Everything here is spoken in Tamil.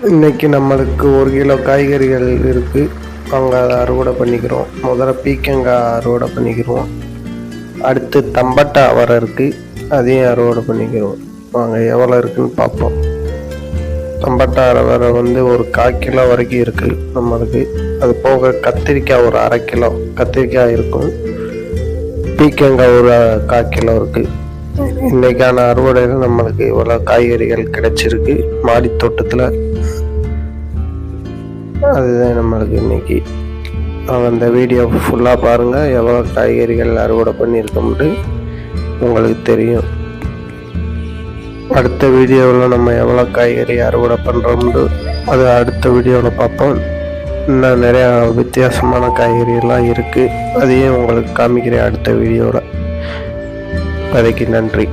இன்றைக்கி நம்மளுக்கு 1 கிலோ காய்கறிகள் இருக்குது. அங்கே அதை அறுவடை பண்ணிக்கிறோம். முதல்ல பீக்கங்காய் அறுவடை பண்ணிக்கிறோம். அடுத்து தம்பட்டா அவரை இருக்குது, அதையும் அறுவடை பண்ணிக்கிறோம். வாங்க எவ்வளோ இருக்குதுன்னு பார்ப்போம். தம்பட்டா அவரை வந்து ஒரு 1/4 கிலோ வரைக்கும் இருக்குது நம்மளுக்கு. அது போக கத்திரிக்காய் ஒரு 1/2 கிலோ கத்திரிக்காய் இருக்கும். பீக்கங்காய் ஒரு 1/4 கிலோ இருக்குது. இன்றைக்கான அறுவடையில் நம்மளுக்கு இவ்வளோ காய்கறிகள் கிடைச்சிருக்கு மாடி தோட்டத்தில். அதுதான் நம்மளுக்கு இன்றைக்கி. அந்த வீடியோ ஃபுல்லாக பாருங்கள், எவ்வளோ காய்கறிகள் அறுவடை பண்ணியிருக்கோம்னு உங்களுக்கு தெரியும். அடுத்த வீடியோவில் நம்ம எவ்வளோ காய்கறி அறுவடை பண்ணுறோம்னு அது அடுத்த வீடியோவில் பார்ப்போம். இன்னும் நிறையா வித்தியாசமான காய்கறியெல்லாம் இருக்குது, அதையும் உங்களுக்கு காமிக்கிறேன் அடுத்த வீடியோவில். அதுக்கு நன்றி.